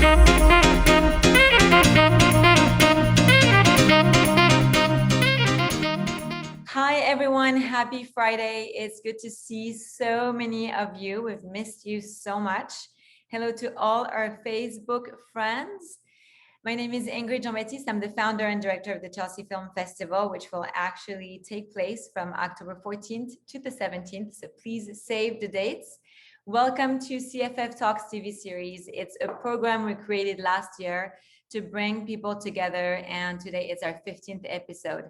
Hi everyone, happy Friday. It's good to see so many of you. We've missed you so much. Hello to all our Facebook friends. My name is Ingrid Jean-Baptiste. I'm the founder and director of the Chelsea Film Festival, which will actually take place from October 14th to the 17th. So please save the dates. Welcome to CFF Talks TV series. It's a program we created last year to bring people together, and today it's our 15th episode.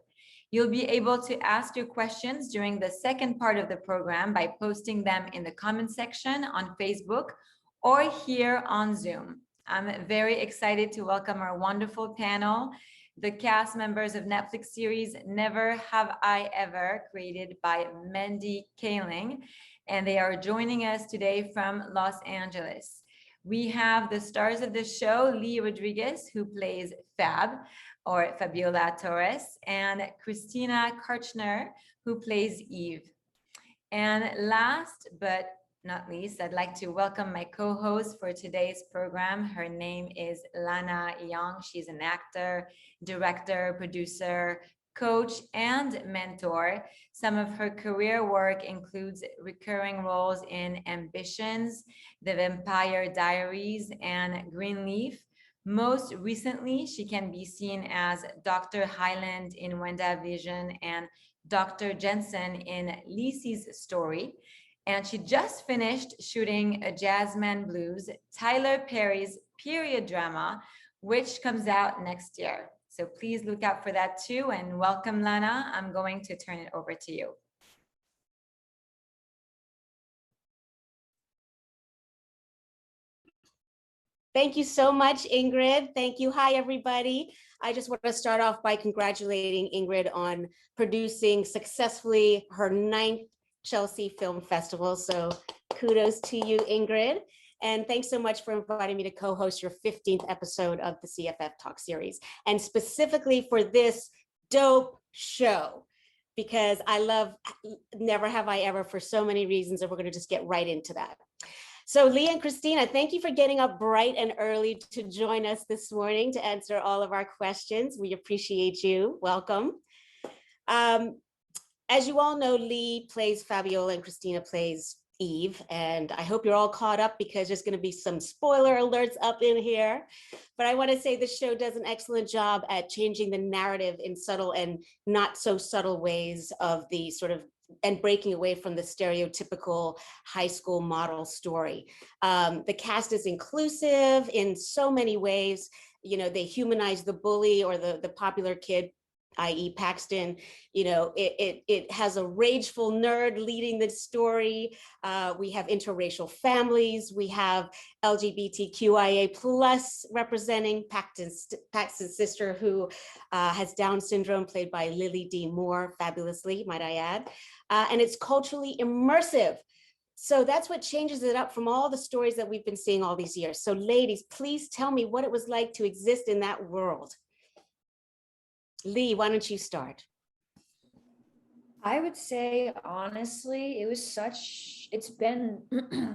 You'll be able to ask your questions during the second part of the program by posting them in the comment section on Facebook or here on Zoom. I'm very excited to welcome our wonderful panel, the cast members of Netflix series Never Have I Ever, created by Mindy Kaling, and they are joining us today from Los Angeles. We have the stars of the show, Lee Rodriguez, who plays Fab, or Fabiola Torres, and Christina Kartchner, who plays Eve. And last but not least, I'd like to welcome my co-host for today's program. Her name is Lana Young. She's an actor, director, producer, coach, and mentor. Some of her career work includes recurring roles in Ambitions, The Vampire Diaries, and Greenleaf. Most recently, she can be seen as Dr. Hyland in WandaVision and Dr. Jensen in Lisey's Story. And she just finished shooting A Jazzman Blues, Tyler Perry's period drama, which comes out next year. So please look out for that too. And welcome, Lana. I'm going to turn it over to you. Thank you so much, Ingrid. Thank you. Hi, everybody. I just want to start off by congratulating Ingrid on producing successfully her 9th Chelsea Film Festival. So kudos to you, Ingrid. And thanks so much for inviting me to co-host your 15th episode of the CFF Talk series, and specifically for this dope show, because I love Never Have I Ever for so many reasons, and we're going to just get right into that. So Lee and Christina, thank you for getting up bright and early to join us this morning to answer all of our questions. We appreciate you. Welcome. As you all know, Lee plays Fabiola and Christina plays Eve, and I hope you're all caught up because there's going to be some spoiler alerts up in here. But I want to say the show does an excellent job at changing the narrative in subtle and not so subtle ways of the sort of, and breaking away from the stereotypical high school model story. The cast is inclusive in so many ways. You know, they humanize the bully or the popular kid, i.e. Paxton. You know, it has a rageful nerd leading the story. We have interracial families. We have LGBTQIA plus representing Paxton's sister, who has Down syndrome, played by Lily D. Moore, fabulously, might I add. And it's culturally immersive. So that's what changes it up from all the stories that we've been seeing all these years. So ladies, please tell me what it was like to exist in that world. Lee, why don't you start? I would say, honestly, it's been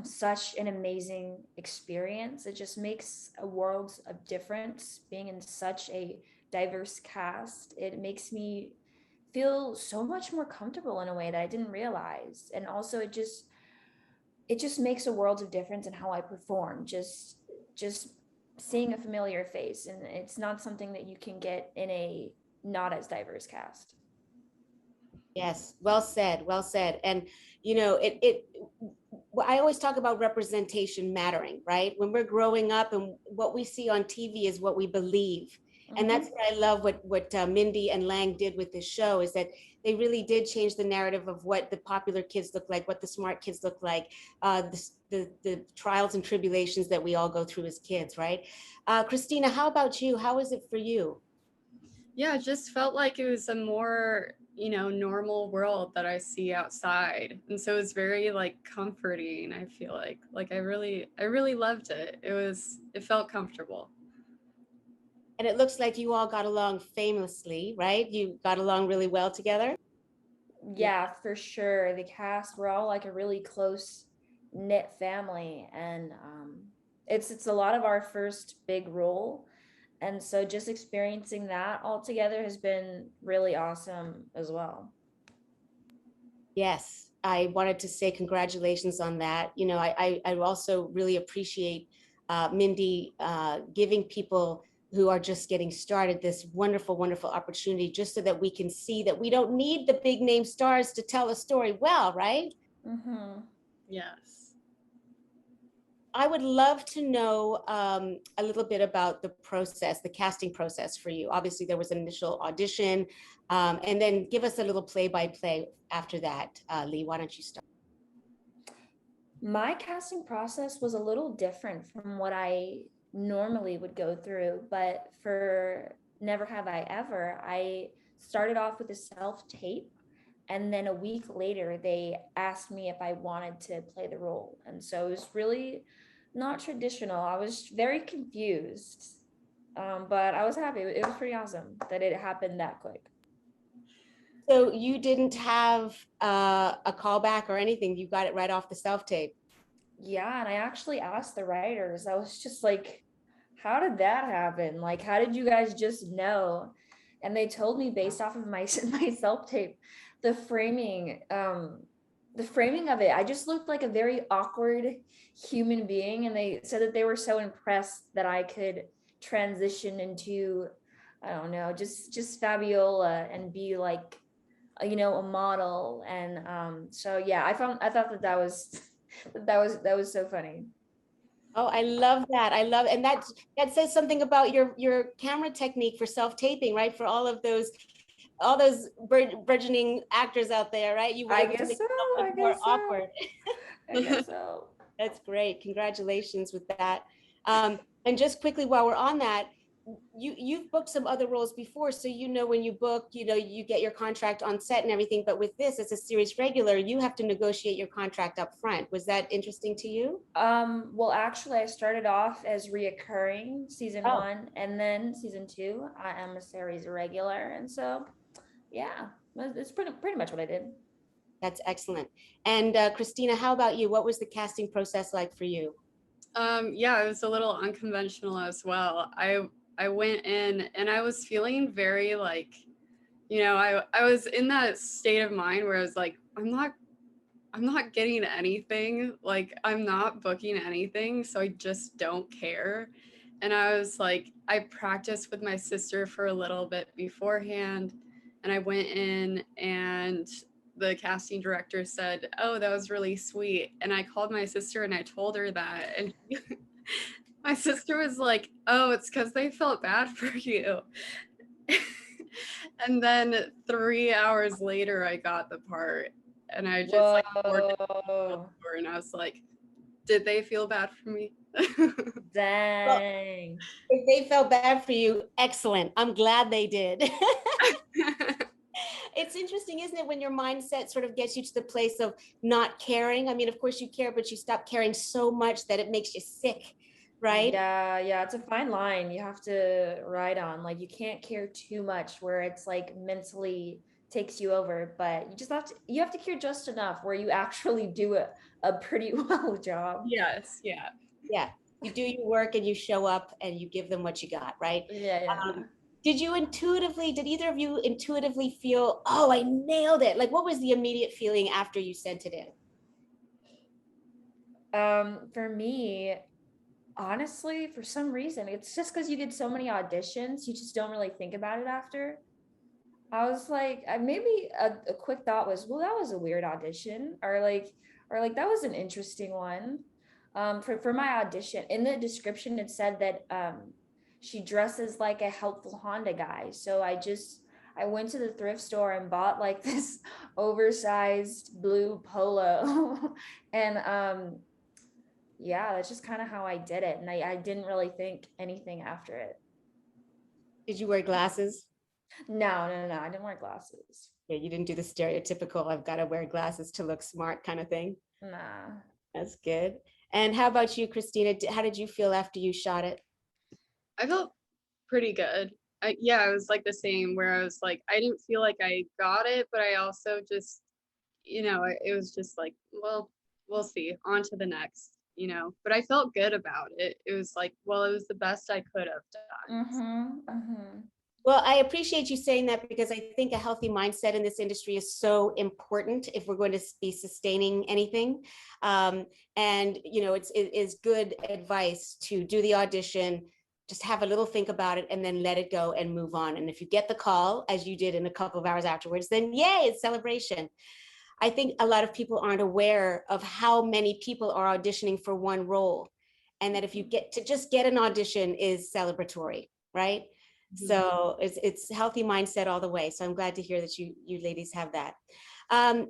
such an amazing experience. It just makes a world of difference being in such a diverse cast. It makes me feel so much more comfortable in a way that I didn't realize. And also it just makes a world of difference in how I perform. Just seeing a familiar face, and it's not something that you can get in a not as diverse cast. Yes, well said, well said. And you know, I always talk about representation mattering, right? When we're growing up, and what we see on TV is what we believe. And that's what I love, what Mindy and Lang did with this show, is that they really did change the narrative of what the popular kids look like, what the smart kids look like, the trials and tribulations that we all go through as kids, right? Christina, how about you? How is it for you? Yeah, it just felt like it was a more, you know, normal world that I see outside. And so it's very like comforting. I feel like I really loved it. It felt comfortable. And it looks like you all got along famously, right? You got along really well together? Yeah, for sure. The cast, we're all like a really close knit family. And It's a lot of our first big role. And so just experiencing that all together has been really awesome as well. Yes, I wanted to say congratulations on that. You know, I also really appreciate Mindy giving people who are just getting started this wonderful, wonderful opportunity, just so that we can see that we don't need the big name stars to tell a story well, right? Mm-hmm. Yes. I would love to know a little bit about the process, the casting process for you. Obviously, there was an initial audition, and then give us a little play-by-play after that. Lee, why don't you start? My casting process was a little different from what I normally would go through, but for Never Have I Ever, I started off with a self tape. And then a week later, they asked me if I wanted to play the role. And so it was really not traditional. I was very confused, but I was happy. It was pretty awesome that it happened that quick. So you didn't have a callback or anything. You got it right off the self-tape. Yeah, and I actually asked the writers. I was just like, how did that happen? Like, how did you guys just know? And they told me based off of my my self tape, the framing, the framing of it. I just looked like a very awkward human being, and they said that they were so impressed that I could transition into, I don't know, just Fabiola and be like, you know, a model. And so yeah, I thought that that was that was so funny. Oh, I love that. I love, and that says something about your camera technique for self-taping, right? For all those burgeoning actors out there, right? You were I able to guess make so. yourself I look more guess so. awkward. I guess so. That's great. Congratulations with that. And just quickly, while we're on that, you've booked some other roles before, so you know when you book, you know, you get your contract on set and everything. But with this, as a series regular, you have to negotiate your contract up front. Was that interesting to you? Well, actually, I started off as reoccurring season Oh, one, and then season two, I am a series regular, and so yeah, it's pretty much what I did. that's excellent. And Christina, how about you? What was the casting process like for you? Yeah, it was a little unconventional as well. I went in and I was feeling very like, I was in that state of mind where I was like, I'm not getting anything. Like I'm not booking anything, so I just don't care. And I was like, I practiced with my sister for a little bit beforehand, and I went in and the casting director said, "Oh, that was really sweet." And I called my sister and I told her that, and my sister was like, "Oh, it's because they felt bad for you." And then 3 hours later, I got the part, and I just like poured it Whoa, over, and I was like, "Did they feel bad for me?" Well, dang. if they felt bad for you, excellent. I'm glad they did. It's interesting, isn't it, when your mindset sort of gets you to the place of not caring. I mean, of course you care, but you stop caring so much that it makes you sick, right? Yeah, yeah, it's a fine line you have to ride on. Like you can't care too much where it's like mentally takes you over, but you have to care just enough where you actually do a pretty well job. Yes, yeah. Yeah. You do your work and you show up and you give them what you got, right? Yeah, yeah. Um, did either of you intuitively feel, oh, I nailed it? Like, what was the immediate feeling after you sent it in? For me, honestly, for some reason, it's just because you did so many auditions, you just don't really think about it after. I was like, maybe a quick thought was, well, that was a weird audition, or like that was an interesting one. For my audition, in the description, it said that she dresses like a helpful Honda guy. So I went to the thrift store and bought like this oversized blue polo, and yeah, that's just kind of how I did it, and I didn't really think anything after it. Did you wear glasses? No, no, no, I didn't wear glasses. Yeah, you didn't do the stereotypical, I've got to wear glasses to look smart kind of thing. Nah. That's good. And how about you, Christina? How did you feel after you shot it? I felt pretty good. Yeah, I was like the same where I was like, I didn't feel like I got it, but I also just, it was just like, well, we'll see. On to the next. you know, but I felt good about it. It was like, well, it was the best I could have done. Well, I appreciate you saying that, because I think a healthy mindset in this industry is so important if we're going to be sustaining anything. And, you know, it is good advice to do the audition, just have a little think about it, and then let it go and move on. And if you get the call, as you did in a couple of hours afterwards, then yay, it's celebration. I think a lot of people aren't aware of how many people are auditioning for one role, and that if you get to just get an audition is celebratory, right? So it's healthy mindset all the way. So I'm glad to hear that you ladies have that. I'm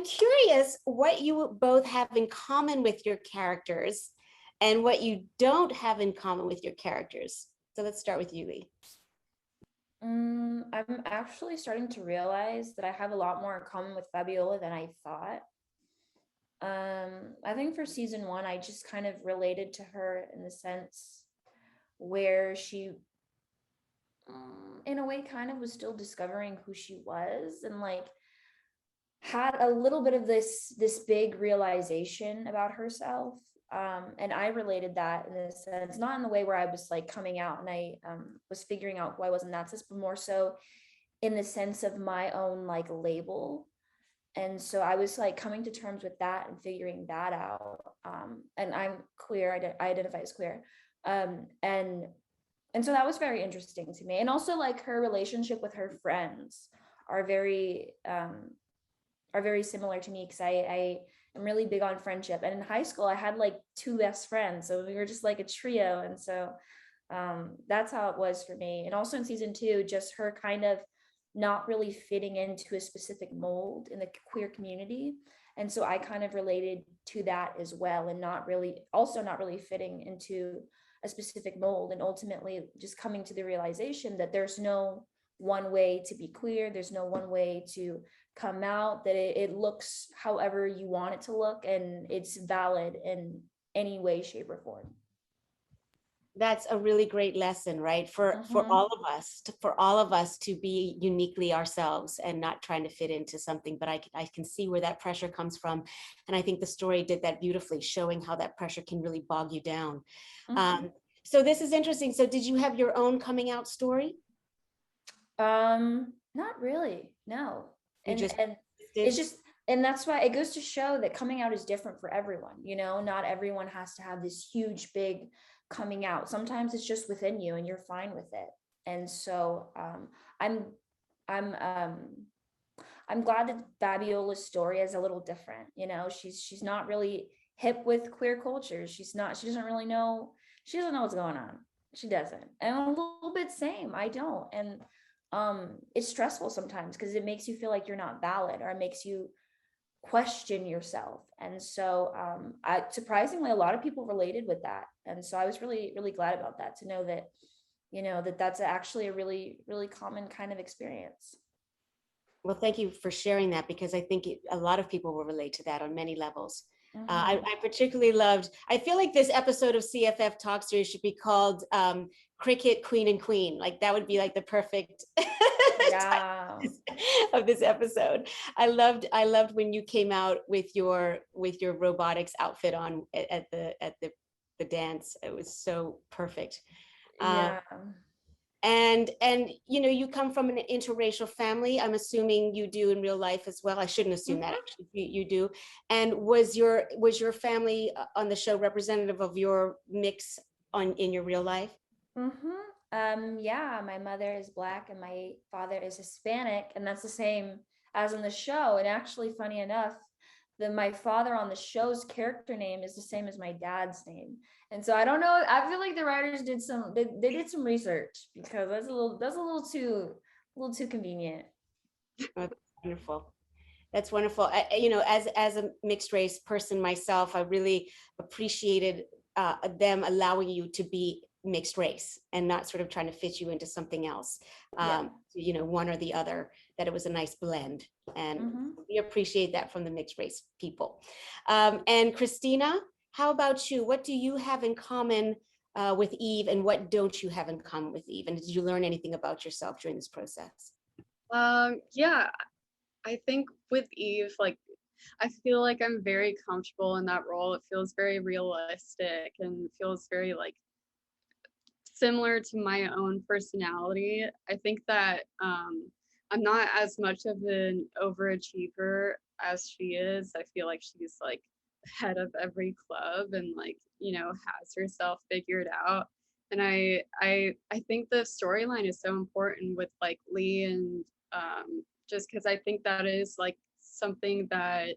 curious what you both have in common with your characters and what you don't have in common with your characters. So let's start with you, Lee. I'm actually starting to realize that I have a lot more in common with Fabiola than I thought. I think for season 1, I just kind of related to her in the sense where she, in a way, kind of was still discovering who she was, and like had a little bit of this big realization about herself. And I related that in a sense, not in the way where I was like coming out and I was figuring out who I was in that sense, but more so in the sense of my own like label. And so I was like coming to terms with that and figuring that out. And I'm queer, I identify as queer. And so that was very interesting to me. And also like her relationship with her friends are very similar to me, because I am really big on friendship. And in high school, I had like 2 best friends. So we were just like a trio. And so that's how it was for me. And also in season 2, just her kind of not really fitting into a specific mold in the queer community. And so I kind of related to that as well, and not really fitting into a specific mold, and ultimately just coming to the realization that there's no one way to be queer. There's no one way to come out, that it looks however you want it to look, and it's valid in any way, shape, or form. That's a really great lesson, right? For all of us to be uniquely ourselves and not trying to fit into something. But I can see where that pressure comes from, and I think the story did that beautifully, showing how that pressure can really bog you down. So this is interesting. So did you have your own coming out story? Not really, no. And it's just, and that's why it goes to show that coming out is different for everyone. You know, not everyone has to have this huge, big coming out. Sometimes it's just within you and you're fine with it. And so I'm glad that Fabiola's story is a little different. You know, she's not really hip with queer culture. She doesn't really know, she doesn't know what's going on. She doesn't. And a little bit same, I don't. And it's stressful sometimes because it makes you feel like you're not valid, or it makes you question yourself. And so surprisingly, a lot of people related with that. And so I was really, really glad about that, to know that, you know, that's actually a really, really common kind of experience. Well, thank you for sharing that, because I think a lot of people will relate to that on many levels. I particularly loved, I feel like this episode of CFF Talk Series should be called Cricket Queen and Queen. Like that would be like the perfect of this episode. I loved when you came out with your robotics outfit on at the dance. It was so perfect. And you know, you come from an interracial family. I'm assuming you do in real life as well. I shouldn't assume that, actually. You do. And was your family on the show representative of your mix in your real life? Yeah, my mother is Black and my father is Hispanic, and that's the same as in the show. And actually, funny enough, my father on the show's character name is the same as my dad's name. And so I don't know, I feel like the writers did some research, because that's a little too convenient. Oh, that's wonderful. That's wonderful. You know, as a mixed race person myself, I really appreciated them allowing you to be mixed race and not sort of trying to fit you into something else. You know, one or the other, that it was a nice blend. And we appreciate that from the mixed race people. And Christina, how about you? What do you have in common with Eve, and what don't you have in common with Eve? And did you learn anything about yourself during this process? Yeah, I think with Eve, like I feel like I'm very comfortable in that role. It feels very realistic and feels very like similar to my own personality. I think that I'm not as much of an overachiever as she is. I feel like she's like head of every club and like, you know, has herself figured out. And I think the storyline is so important with like Lee and just because I think that is like something that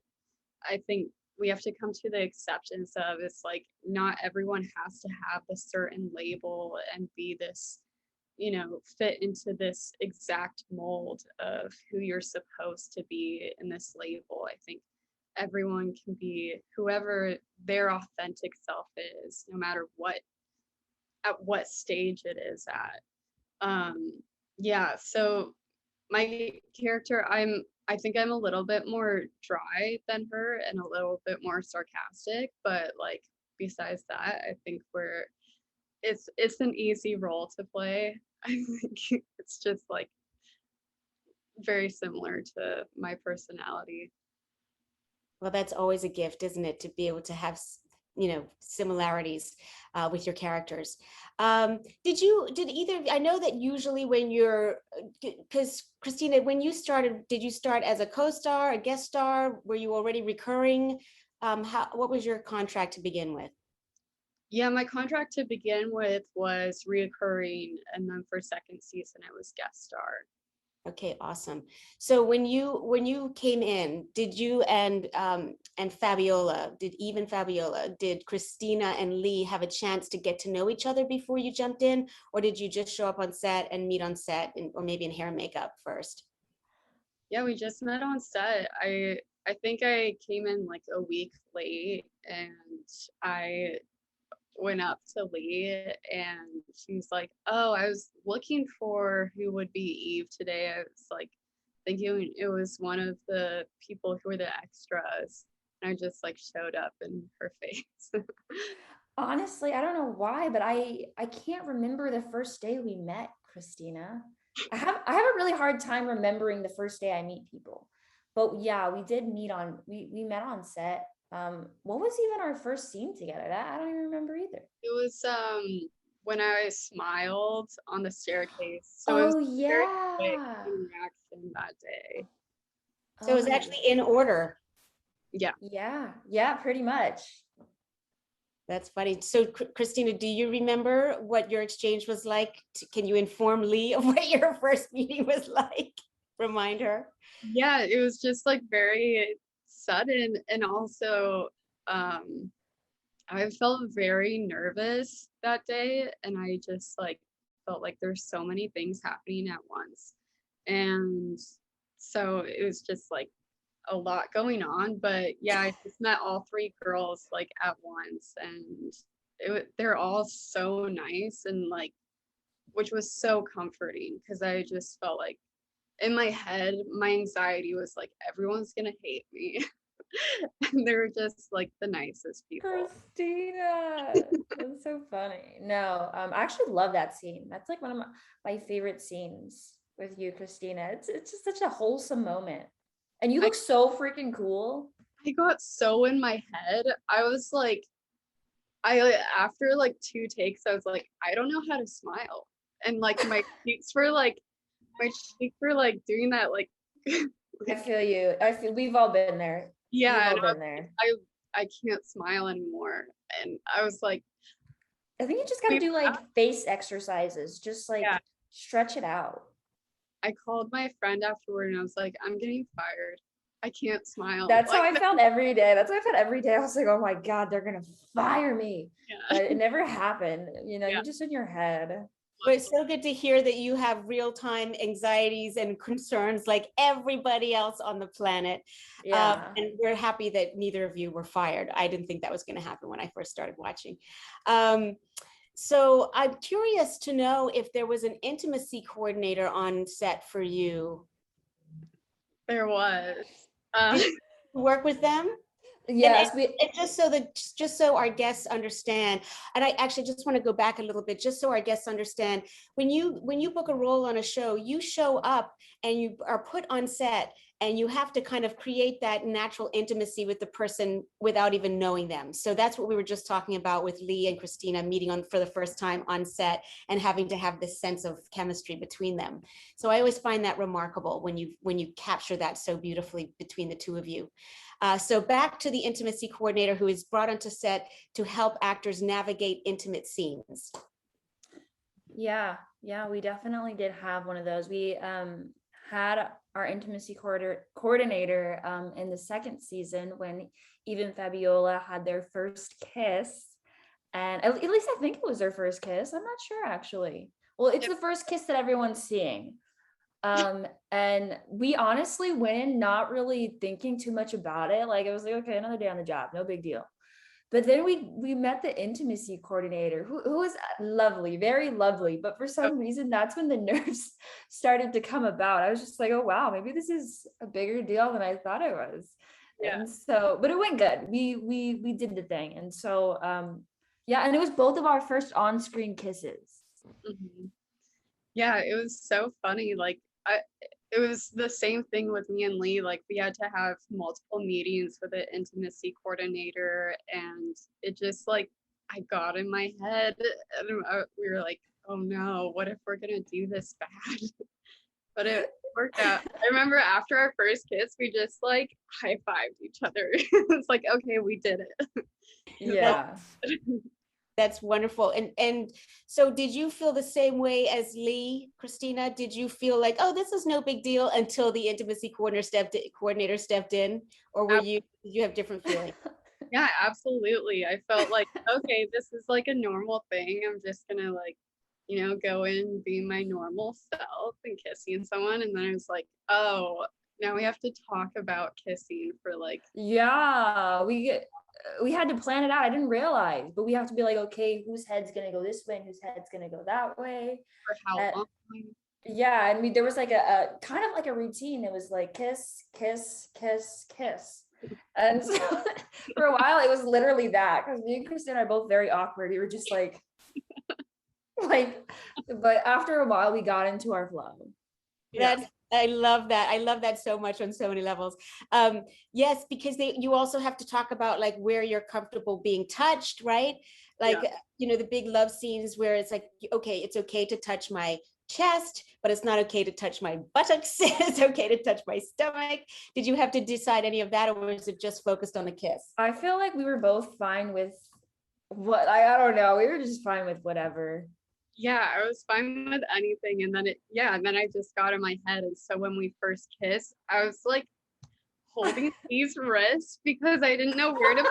I think we have to come to the acceptance of. It's like not everyone has to have a certain label and be this, you know, fit into this exact mold of who you're supposed to be in this label. I think everyone can be whoever their authentic self is, no matter what stage it is at. Yeah, so my character, I think I'm a little bit more dry than her and a little bit more sarcastic, but like besides that, I think it's an easy role to play. I think it's just like very similar to my personality. Well, that's always a gift, isn't it, to be able to have, you know, similarities with your characters. Did either, I know that usually when you're, because Christina, when you started, did you start as a co-star, a guest star? Were you already recurring? What was your contract to begin with? Yeah, my contract to begin with was reoccurring, and then for second season it was guest star. Okay, awesome. So when you came in, did you and Fabiola, did even Fabiola, did Christina and Lee have a chance to get to know each other before you jumped in, or did you just show up on set and meet on set, or maybe in hair and makeup first? Yeah, we just met on set. I think I came in like a week late, and I went up to Lee and she's like, "Oh, I was looking for who would be Eve today." I was like thinking it was one of the people who were the extras. And I just like showed up in her face. Honestly, I don't know why, but I can't remember the first day we met, Christina. I have a really hard time remembering the first day I meet people. But yeah, we did meet on we met on set. What was even our first scene together? That I don't even remember either. It was when I smiled on the staircase. So it was Oh a very quick yeah. interaction that day. So it was Oh actually in order. Yeah. yeah, pretty much. That's funny. So Christina, do you remember what your exchange was like? Can you inform Lee of what your first meeting was like? Remind her. Yeah, it was just like very sudden, and also I felt very nervous that day, and I just like felt like there's so many things happening at once. And so it was just like a lot going on, but yeah, I just met all three girls like at once, and they're all so nice, and like which was so comforting because I just felt like in my head my anxiety was like everyone's gonna hate me. And they were just like the nicest people. Christina, that's so funny. No, I actually love that scene. That's like one of my favorite scenes with you, Christina. It's just such a wholesome moment. And you I, look so freaking cool. I got so in my head. I was like, after like 2 takes, I was like, I don't know how to smile. And like my cheeks were like doing that like, I feel you. I feel we've all been there. yeah, We've and all been there. I can't smile anymore. And I was like, I think you just got to do like face exercises, just like yeah. stretch it out. I called my friend afterward and I was like, I'm getting fired. I can't smile. That's like how I felt every day. That's how I felt every day. I was like, oh my God, they're gonna fire me. Yeah. But it never happened. You know, Yeah. you're just in your head. But it's so good to hear that you have real-time anxieties and concerns like everybody else on the planet. Yeah. And we're happy that neither of you were fired. I didn't think that was going to happen when I first started watching. So I'm curious to know if there was an intimacy coordinator on set for you. There was. Did you work with them? Yes, and just so our guests understand, and I actually just want to go back a little bit, just so our guests understand, when you book a role on a show, you show up and you are put on set and you have to kind of create that natural intimacy with the person without even knowing them. So that's what we were just talking about with Lee and Christina meeting on for the first time on set and having to have this sense of chemistry between them. So I always find that remarkable when you capture that so beautifully between the two of you. So back to the intimacy coordinator who is brought onto set to help actors navigate intimate scenes. Yeah, we definitely did have one of those. We had our intimacy coordinator in the second season when Eve and Fabiola had their first kiss. And at least I think it was their first kiss. I'm not sure actually. Well, it's the first kiss that everyone's seeing. And we honestly went in not really thinking too much about it. Like it was like, okay, another day on the job, no big deal. But then we met the intimacy coordinator who was lovely, very lovely. But for some reason, that's when the nerves started to come about. I was just like, oh, wow, maybe this is a bigger deal than I thought it was. Yeah. And so, but it went good. We did the thing. And so, yeah, and it was both of our first on-screen kisses. Mm-hmm. Yeah, it was so funny. Like it was the same thing with me and Lee. Like we had to have multiple meetings with an intimacy coordinator, and it just like I got in my head, and we were like, oh no, what if we're gonna do this bad? But it worked out. I remember after our first kiss, we just like high-fived each other. It's like, okay, we did it. Yeah. That's wonderful. And so did you feel the same way as Lee, Christina? Did you feel like, oh, this is no big deal until the intimacy coordinator stepped in? Or did you have different feelings? Yeah, absolutely. I felt like, okay, this is like a normal thing. I'm just gonna like, go in, be my normal self and kissing someone. And then I was like, oh, now we have to talk about kissing for like. Yeah, we had to plan it out. I didn't realize, but we have to be like, okay, whose head's gonna go this way and whose head's gonna go that way. For how long? Yeah, and there was like a kind of like a routine. It was like kiss, kiss, kiss, kiss. And so for a while it was literally that, because me and Christina are both very awkward. We were just like but after a while we got into our flow. Yeah. I love that. I love that so much on so many levels. Yes, because you also have to talk about like where you're comfortable being touched, right? Like, the big love scenes where it's like, okay, it's okay to touch my chest, but it's not okay to touch my buttocks. It's okay to touch my stomach. Did you have to decide any of that, or was it just focused on the kiss? I feel like we were both fine with I don't know. We were just fine with whatever. Yeah, I was fine with anything. And then I just got in my head. And so when we first kissed, I was like holding Steve's wrist because I didn't know where to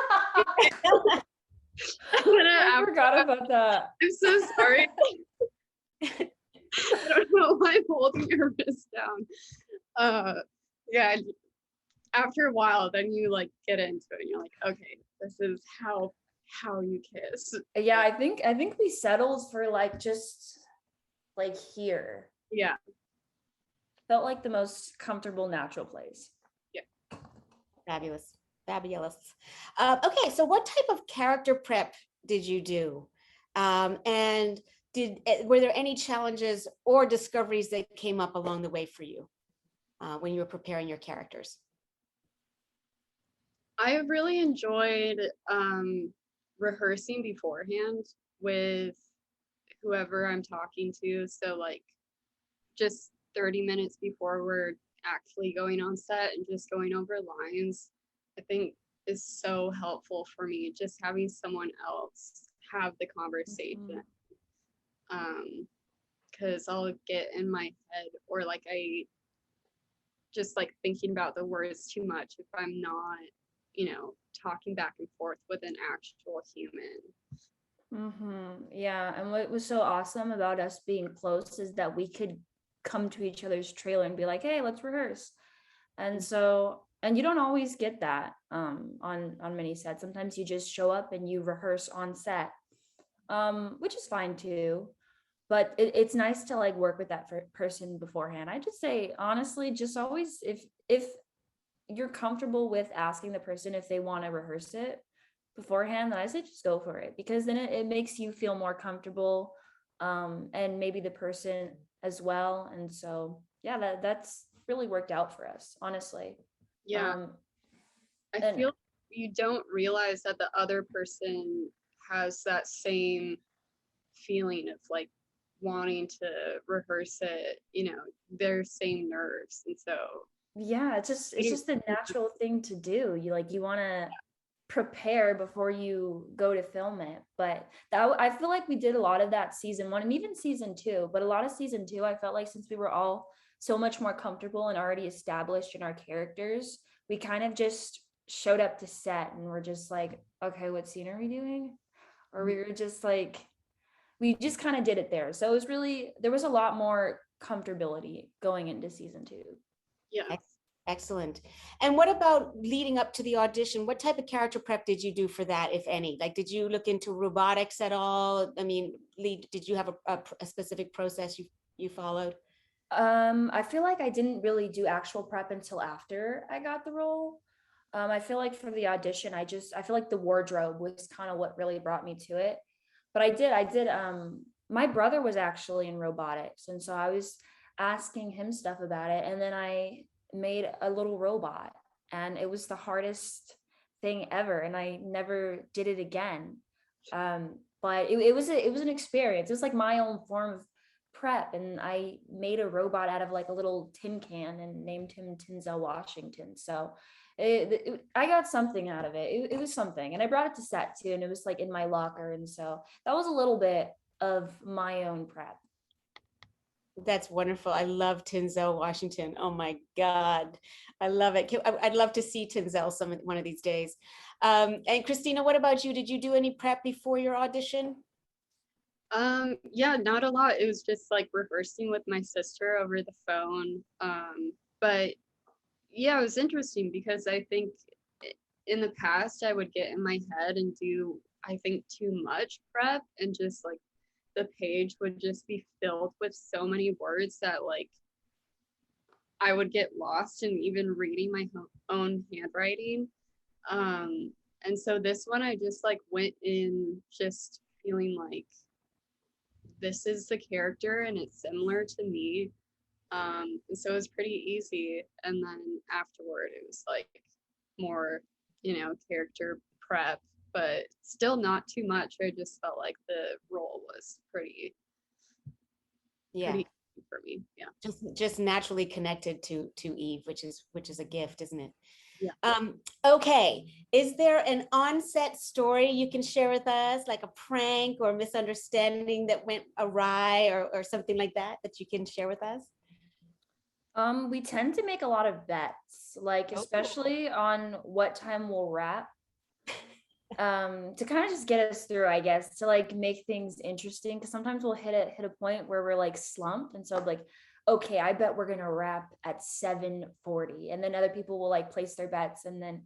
I forgot about that. I'm so sorry. I don't know why I'm holding your wrist down. Yeah, after a while, then you like get into it and you're like, okay, this is how you kiss. Yeah, I think we settled for like just like here. Yeah, felt like the most comfortable, natural place. Yeah. Fabulous. Okay, so what type of character prep did you do, and were there any challenges or discoveries that came up along the way for you when you were preparing your characters? I really enjoyed rehearsing beforehand with whoever I'm talking to. So like just 30 minutes before we're actually going on set and just going over lines, I think is so helpful for me, just having someone else have the conversation. Because I'll get in my head, or like I just like thinking about the words too much if I'm not talking back and forth with an actual human. Yeah, and what was so awesome about us being close is that we could come to each other's trailer and be like, hey, let's rehearse. And so, and you don't always get that on many sets. Sometimes you just show up and you rehearse on set, which is fine too. But it's nice to like work with that person beforehand. I just say, honestly, just always, if you're comfortable with asking the person if they want to rehearse it beforehand, then I say just go for it, because then it makes you feel more comfortable, and maybe the person as well. And so yeah, that's really worked out for us, honestly. Yeah. I and- feel you don't realize that the other person has that same feeling of like wanting to rehearse it, you know, their same nerves. And so yeah, it's just the natural thing to do. You want to prepare before you go to film it. But that, I feel like we did a lot of that season 1 and even season 2, but a lot of season 2, I felt like since we were all so much more comfortable and already established in our characters, we kind of just showed up to set and we're just like, okay, what scene are we doing? Or we were just like, we just kind of did it there. So it was really, there was a lot more comfortability going into season 2. yeah. Excellent. And what about leading up to the audition? What type of character prep did you do for that, if any? Like, did you look into robotics at all? I mean, did you have a specific process you followed? I feel like I didn't really do actual prep until after I got the role. I feel like for the audition, I feel like the wardrobe was kind of what really brought me to it. But I did, my brother was actually in robotics. And so I was asking him stuff about it. And then I made a little robot and it was the hardest thing ever. And I never did it again. But it was an experience. It was like my own form of prep. And I made a robot out of like a little tin can and named him Denzel Washington. So I got something out of it. It was something. And I brought it to set too. And it was like in my locker. And so that was a little bit of my own prep. That's wonderful. I love Denzel Washington. Oh my God. I love it. I'd love to see Denzel one of these days. And Christina, what about you? Did you do any prep before your audition? Yeah, not a lot. It was just like rehearsing with my sister over the phone. But yeah, it was interesting because I think in the past I would get in my head and do, I think, too much prep, and just like the page would just be filled with so many words that like I would get lost in even reading my own handwriting. And so this one I just like went in just feeling like this is the character and it's similar to me. And so it was pretty easy. And then afterward it was like more, you know, character prep, but still not too much. I just felt like the role was pretty easy for me. Yeah. Just naturally connected to Eve, which is a gift, isn't it? Yeah. Okay. Is there an on-set story you can share with us, like a prank or misunderstanding that went awry or something like that you can share with us? We tend to make a lot of bets, like especially on what time we'll wrap. To kind of just get us through, I guess, to like make things interesting, because sometimes we'll hit a point where we're like slumped, and so like, okay, I bet we're gonna wrap at 7:40, and then other people will like place their bets, and then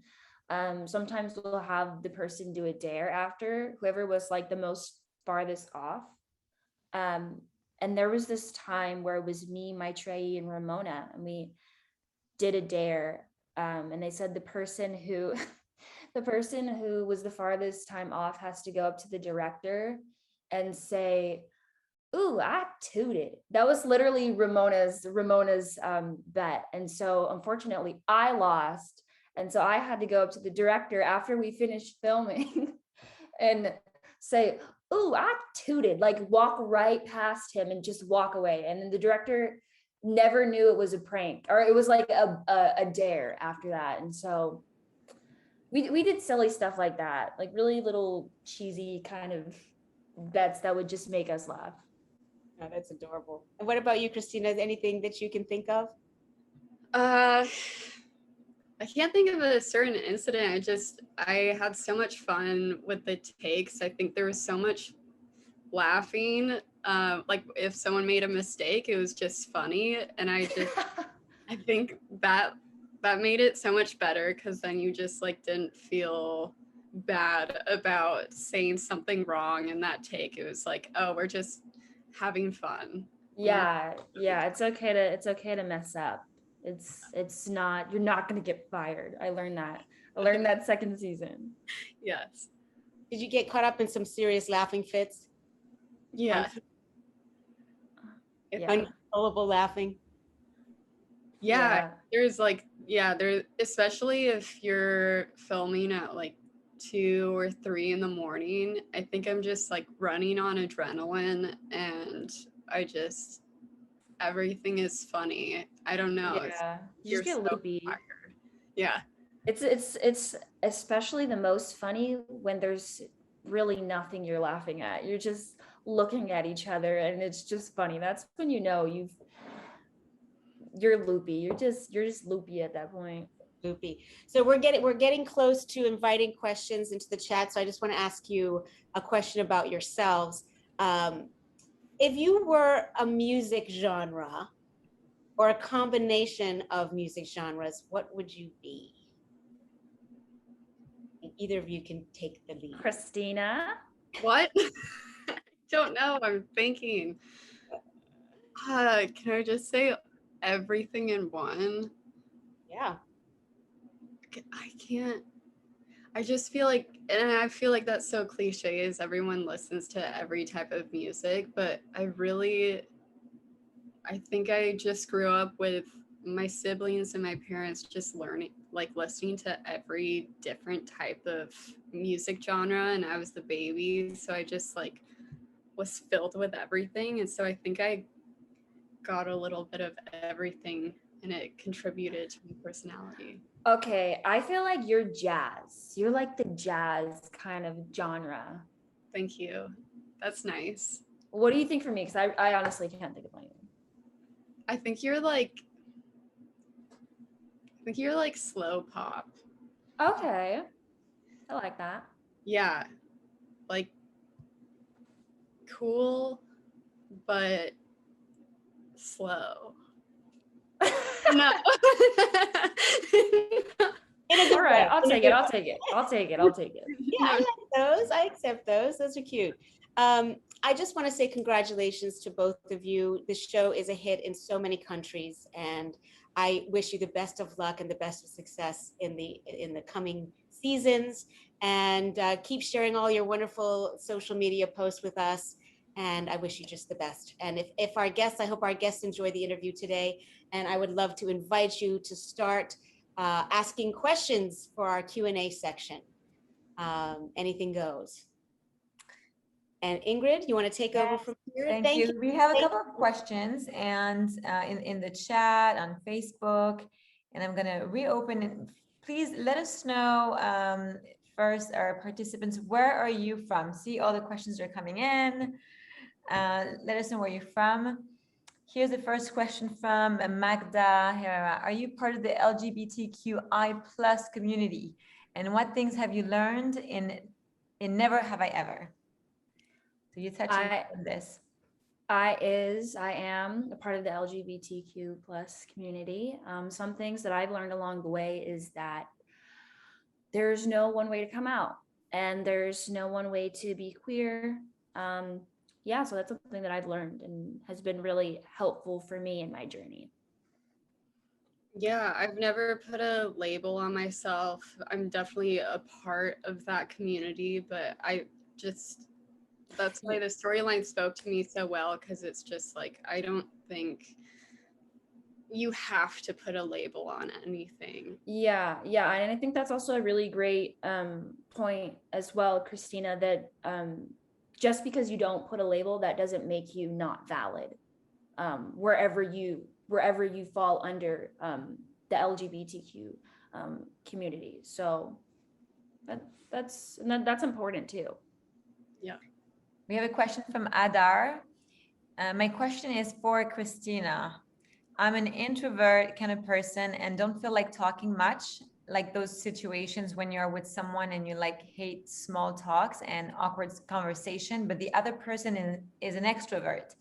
sometimes we'll have the person do a dare after whoever was like the most farthest off. And there was this time where it was me, Maitreyi, and Ramona, and we did a dare, and they said the person who was the farthest time off has to go up to the director and say, "Ooh, I tooted." That was literally Ramona's bet. And so unfortunately I lost. And so I had to go up to the director after we finished filming and say, "Ooh, I tooted," like walk right past him and just walk away. And then the director never knew it was a prank, or it was like a dare after that. And so we did silly stuff like that, like really little cheesy kind of bets that would just make us laugh. Oh, that's adorable. And what about you, Christina? Is anything that you can think of? I can't think of a certain incident. I had so much fun with the takes. I think there was so much laughing. Like if someone made a mistake, it was just funny. And I think that made it so much better, because then you just like didn't feel bad about saying something wrong in that take. It was like, oh, we're just having fun. Yeah, it's okay to mess up. It's not, you're not going to get fired. I learned that second season. Yes. Did you get caught up in some serious laughing fits? Yeah. Uncontrollable laughing? Yeah, there's like, yeah, there, especially if you're filming at like 2 or 3 in the morning, I think I'm just like running on adrenaline, and I just, everything is funny. I don't know. It's, Yeah, you you're just get so loopy. tired. Yeah. It's especially the most funny when there's really nothing you're laughing at. You're just looking at each other and it's just funny. That's when you know you're loopy. You're just loopy at that point. Loopy. So we're getting close to inviting questions into the chat. So I just want to ask you a question about yourselves. If you were a music genre or a combination of music genres, what would you be? Either of you can take the lead. Christina? What? I don't know. I'm thinking. Can I just say everything in one? Yeah. I can't. I just feel like, and I feel like that's so cliche, is everyone listens to every type of music, but I think I just grew up with my siblings and my parents just learning, like listening to every different type of music genre, and I was the baby, so I just like was filled with everything, and so I think I got a little bit of everything, and it contributed to my personality. Okay, I feel like you're jazz. You're like the jazz kind of genre. Thank you. That's nice. What do you think for me? Because I honestly can't think of anything. I think you're like slow pop. Okay, I like that. Yeah. Like cool, but slow. No. All right, I'll take it. I'll take it. I'll take it. I'll take it. Yeah, I like those. I accept those. Those are cute. I just want to say congratulations to both of you. The show is a hit in so many countries, and I wish you the best of luck and the best of success in the coming seasons. And keep sharing all your wonderful social media posts with us. And I wish you just the best. And if our guests, I hope our guests enjoy the interview today. And I would love to invite you to start asking questions for our Q&A section. Anything goes. And Ingrid, you want to take over from here? Thank you. We have a couple of questions and in the chat on Facebook, and I'm going to reopen it. Please let us know first, our participants, where are you from? See, all the questions are coming in. Let us know where you're from. Here's the first question from Magda Herrera. Are you part of the LGBTQI+ community? And what things have you learned in Never Have I Ever? So you touching on this. I am a part of the LGBTQ+ community. Some things that I've learned along the way is that there's no one way to come out, and there's no one way to be queer. Yeah, so that's something that I've learned and has been really helpful for me in my journey. Yeah, I've never put a label on myself. I'm definitely a part of that community, but that's why the storyline spoke to me so well, because it's just like, I don't think you have to put a label on anything. Yeah, and I think that's also a really great point as well, Christina, that just because you don't put a label, that doesn't make you not valid. Wherever you fall under the LGBTQ community. So that's important too. Yeah. We have a question from Adar. My question is for Christina. I'm an introvert kind of person and don't feel like talking much, like those situations when you're with someone and you like hate small talks and awkward conversation, but the other person is an extrovert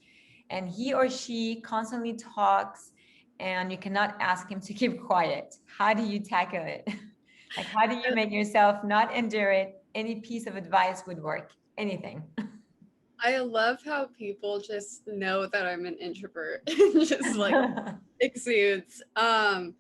and he or she constantly talks and you cannot ask him to keep quiet. How do you tackle it? Like, how do you make yourself not endure it? Any piece of advice would work, anything. I love how people just know that I'm an introvert and just like exudes. I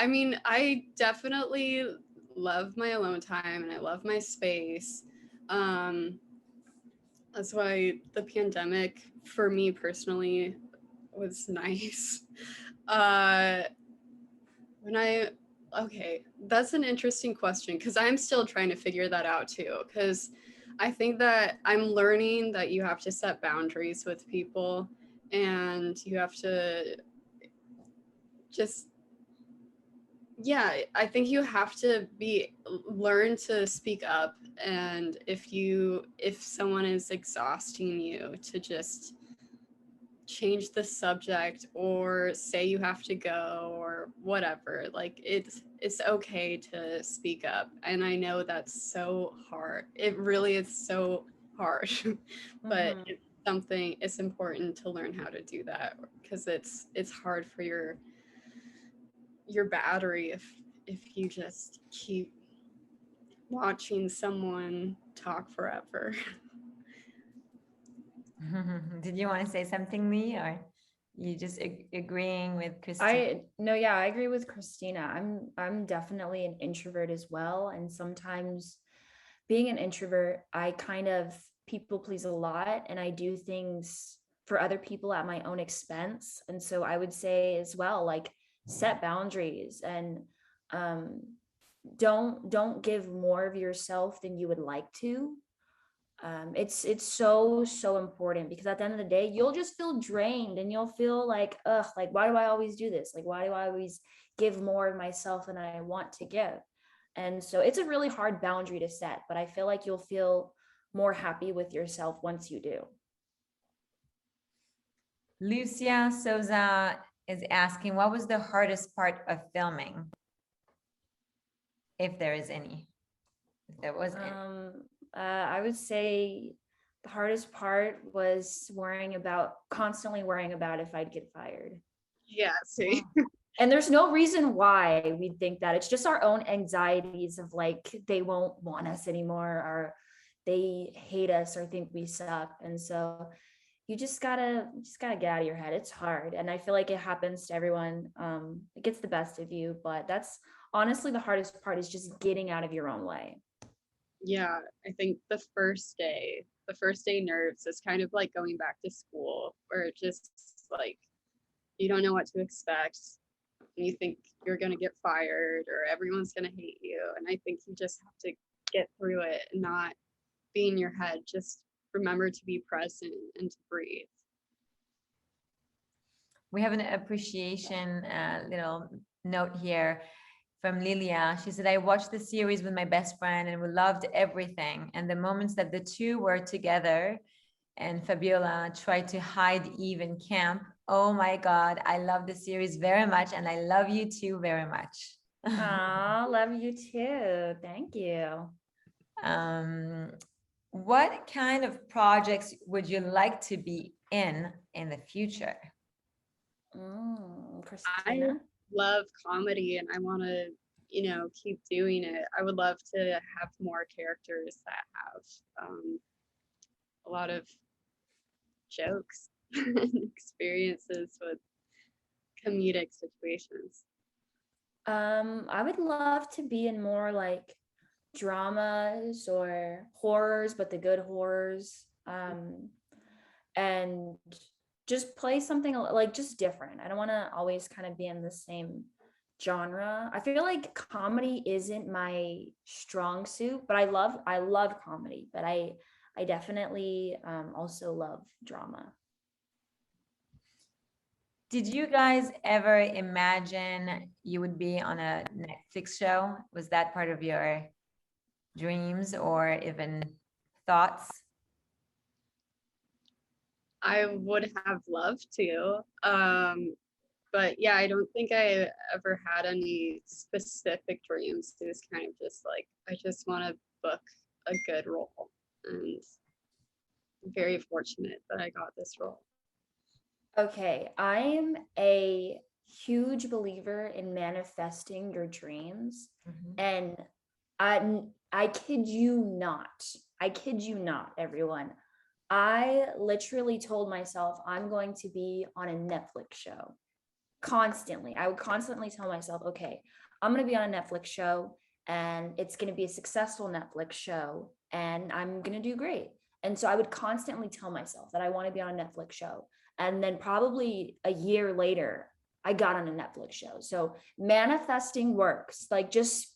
mean, I definitely love my alone time and I love my space. That's why the pandemic for me personally was nice. When okay, that's an interesting question because I'm still trying to figure that out too. Because I think that I'm learning that you have to set boundaries with people and you have to just, yeah, I think you have to learn to speak up. And if someone is exhausting you, to just change the subject or say you have to go or whatever. Like it's okay to speak up, and I know that's so hard. It really is so hard. But it's important to learn how to do that, because it's hard for your battery if you just keep watching someone talk forever. Did you want to say something, Lee, or you just agreeing with Christina? I agree with Christina. I'm definitely an introvert as well, and sometimes being an introvert, I kind of people please a lot, and I do things for other people at my own expense. And so I would say as well, like, set boundaries, and don't give more of yourself than you would like to. It's so important, because at the end of the day, you'll just feel drained, and you'll feel like, ugh, like, why do I always do this? Like, why do I always give more of myself than I want to give? And so it's a really hard boundary to set, but I feel like you'll feel more happy with yourself once you do. Lucia Souza is asking, what was the hardest part of filming? If there is any. If there was any. I would say the hardest part was constantly worrying about if I'd get fired. Yeah, see. And there's no reason why we think that. It's just our own anxieties of, like, they won't want us anymore, or they hate us, or think we suck. And so you just gotta get out of your head. It's hard, and I feel like it happens to everyone. It gets the best of you, but that's honestly the hardest part, is just getting out of your own way. Yeah, I think the first day nerves is kind of like going back to school, where it just, like, you don't know what to expect. And you think you're going to get fired or everyone's going to hate you. And I think you just have to get through it and not be in your head. Just remember to be present and to breathe. We have an appreciation little note here from Lilia. She said, I watched the series with my best friend and we loved everything. And the moments that the two were together and Fabiola tried to hide Eve in camp. Oh my God, I love the series very much. And I love you too very much. Aw, love you too. Thank you. What kind of projects would you like to be in the future? Christina? I love comedy and I want to, keep doing it. I would love to have more characters that have a lot of jokes and experiences with comedic situations. I would love to be in more like dramas or horrors, but the good horrors. And just play something like just different. I don't want to always kind of be in the same genre. I feel like comedy isn't my strong suit, but I love comedy, but I definitely also love drama. Did you guys ever imagine you would be on a Netflix show? Was that part of your dreams or even thoughts? I would have loved to. But yeah, I don't think I ever had any specific dreams. It was kind of just like, I just want to book a good role. And I'm very fortunate that I got this role. Okay, I am a huge believer in manifesting your dreams. And I kid you not, everyone. I literally told myself I'm going to be on a Netflix show constantly. I would constantly tell myself, okay, I'm going to be on a Netflix show and it's going to be a successful Netflix show and I'm going to do great. And so I would constantly tell myself that I want to be on a Netflix show. And then probably a year later, I got on a Netflix show. So manifesting works. Like just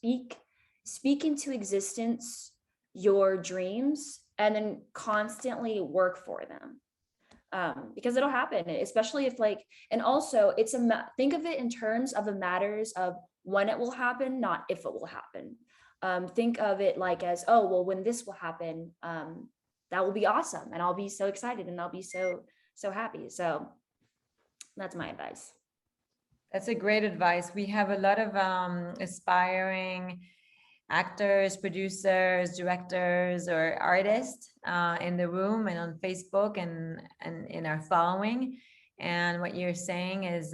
speak into existence your dreams and then constantly work for them. Because it'll happen, especially if like, and also it's think of it in terms of the matters of when it will happen, not if it will happen. Think of it like as, oh, well, when this will happen, that will be awesome. And I'll be so excited and I'll be so happy. So that's my advice. That's a great advice. We have a lot of aspiring actors, producers, directors, or artists in the room and on Facebook and in our following. And what you're saying is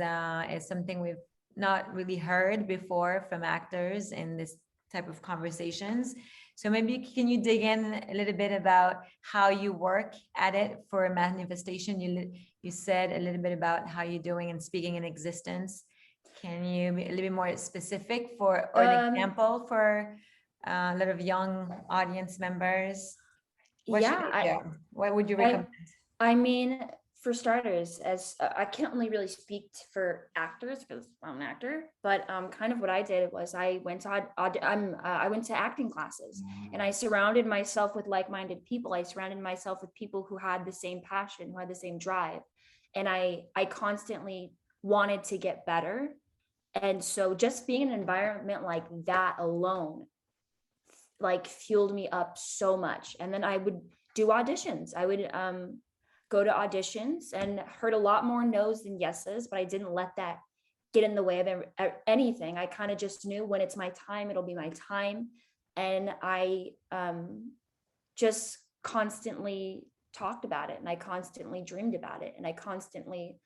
something we've not really heard before from actors in this type of conversations. So maybe can you dig in a little bit about how you work at it for manifestation? You said a little bit about how you're doing and speaking in existence. Can you be a little bit more specific or an example for a lot of young audience members? What would you recommend? I mean, for starters, as I can't only really speak for actors because I'm an actor, but kind of what I did was I went to acting classes and I surrounded myself with like-minded people. I surrounded myself with people who had the same passion, who had the same drive, and I constantly wanted to get better. And so just being in an environment like that alone like fueled me up so much. And then I would do auditions. I would go to auditions and heard a lot more no's than yeses, but I didn't let that get in the way of anything. I kind of just knew when it's my time, it'll be my time. And I just constantly talked about it, and I constantly dreamed about it, and I constantly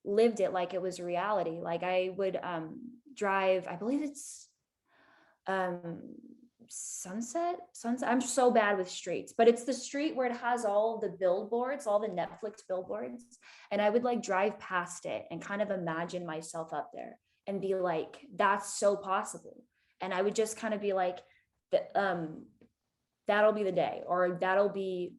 lived it like it was reality. Like I would drive, I believe it's Sunset. I'm so bad with streets, but it's the street where it has all the billboards, all the Netflix billboards. And I would like drive past it and kind of imagine myself up there and be like, that's so possible. And I would just kind of be like, that'll be the day, or that'll be,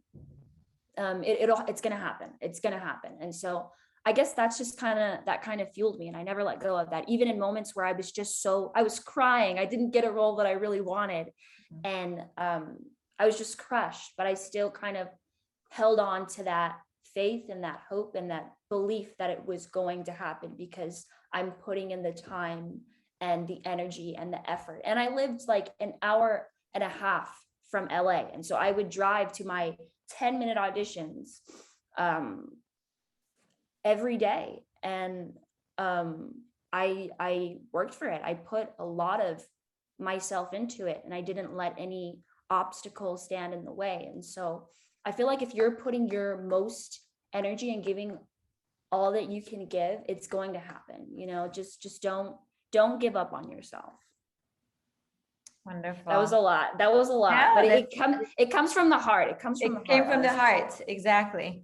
it's going to happen. It's going to happen. And so I guess that's just that kind of fueled me. And I never let go of that, even in moments where I was just I was crying. I didn't get a role that I really wanted. And I was just crushed, but I still kind of held on to that faith and that hope and that belief that it was going to happen because I'm putting in the time and the energy and the effort. And I lived like an hour and a half from LA. And so I would drive to my 10-minute auditions every day. And I worked for it. I put a lot of myself into it, and I didn't let any obstacles stand in the way. And so I feel like if you're putting your most energy and giving all that you can give, it's going to happen. You know, just don't give up on yourself. Wonderful. That was a lot. Yeah, but it comes from the heart. It comes from the heart. It came from the heart. Exactly.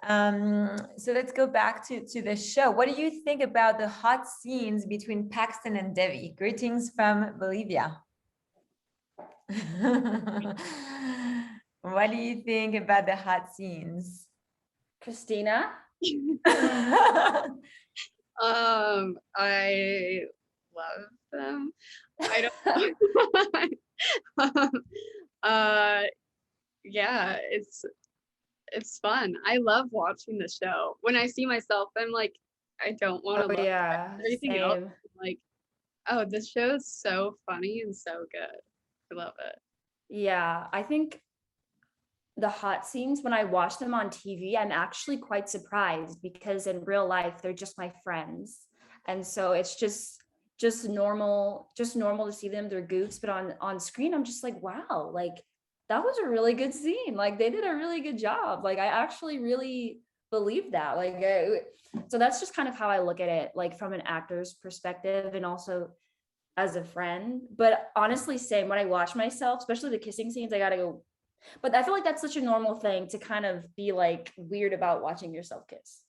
So let's go back to the show. What do you think about the hot scenes between Paxton and Devi? Greetings from Bolivia. What do you think about the hot scenes? Christina? I love them. I don't yeah, it's fun. I love watching the show. When I see myself, I'm like, I don't want to look at everything else. I'm like, oh, this show is so funny and so good. I love it. Yeah, I think the hot scenes, when I watch them on TV, I'm actually quite surprised because in real life, they're just my friends. And so it's just normal to see them, they're goofs, but on screen, I'm just like, wow, like that was a really good scene. Like they did a really good job. Like I actually really believe that. Like, so that's just kind of how I look at it, like from an actor's perspective and also as a friend. But honestly, same when I watch myself, especially the kissing scenes, I gotta go. But I feel like that's such a normal thing to kind of be like weird about watching yourself kiss.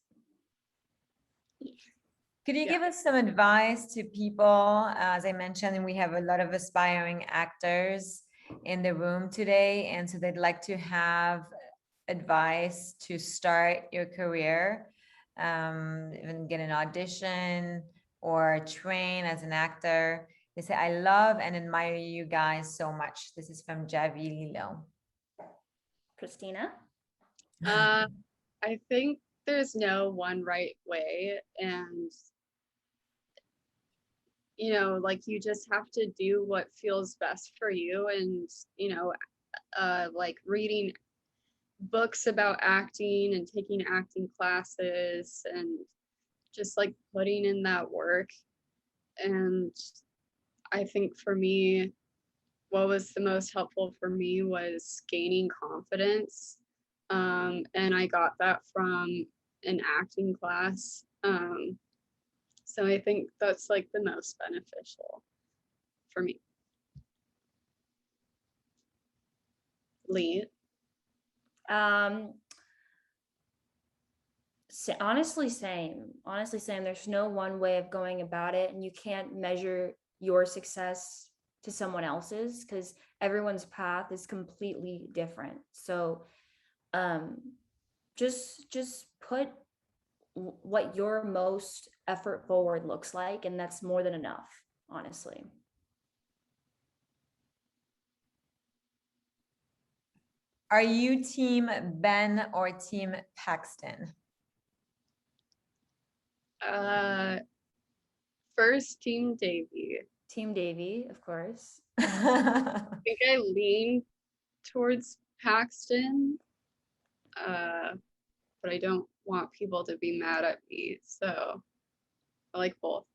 Could you give us some advice to people? As I mentioned, we have a lot of aspiring actors in the room today, and so they'd like to have advice to start your career, even get an audition or train as an actor? They say, I love and admire you guys so much. This is from Javi Lilo. Christina? I think there's no one right way, and like you just have to do what feels best for you. And like reading books about acting and taking acting classes and just like putting in that work. And I think for me, what was the most helpful for me was gaining confidence. And I got that from an acting class. So I think that's like the most beneficial for me. Lee? Honestly, same. There's no one way of going about it, and you can't measure your success to someone else's because everyone's path is completely different. So just put what your most effort forward looks like, and that's more than enough, honestly. Are you team Ben or team Paxton? First, Team Davy. Team Davy, of course. I think I lean towards Paxton, but I don't want people to be mad at me, so I like both.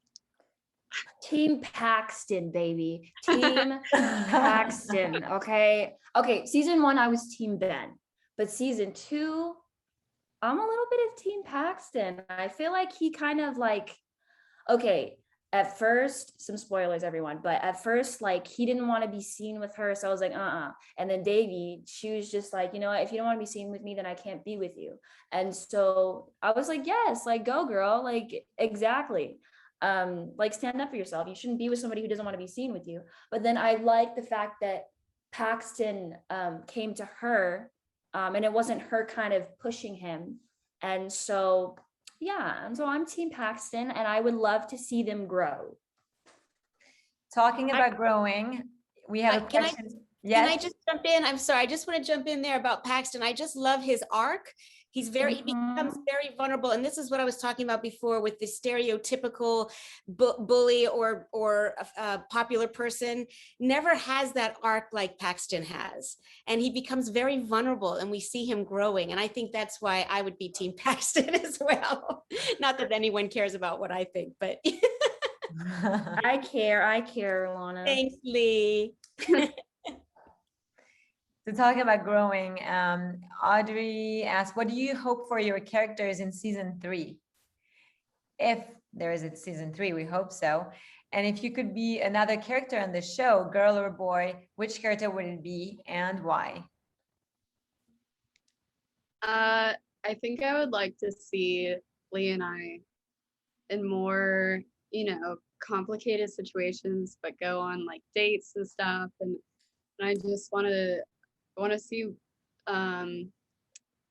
Team Paxton, baby. Team Paxton. Okay. Season 1, I was Team Ben, but season 2, I'm a little bit of Team Paxton. I feel like he kind of like, okay, at first, some spoilers, everyone, but at first, like, he didn't want to be seen with her. So I was like, And then Davy, she was just like, if you don't want to be seen with me, then I can't be with you. And so I was like, yes, like, go girl, like, exactly. Like, stand up for yourself. You shouldn't be with somebody who doesn't want to be seen with you. But then I like the fact that Paxton came to her, and it wasn't her kind of pushing him. And so yeah, and so I'm Team Paxton, and I would love to see them grow. Talking about growing, we have a question. Can I just jump in? I'm sorry, I just want to jump in there about Paxton. I just love his arc. He becomes very vulnerable, and this is what I was talking about before with the stereotypical bully or popular person. Never has that arc like Paxton has, and he becomes very vulnerable, and we see him growing. And I think that's why I would be Team Paxton as well. Not that anyone cares about what I think, but I care, Lana. Thanks, Lee. So talking about growing, Audrey asked, what do you hope for your characters in season 3? If there is a season 3, we hope so. And if you could be another character on the show, girl or boy, which character would it be and why? I think I would like to see Lee and I in more, complicated situations, but go on like dates and stuff. And I just want to see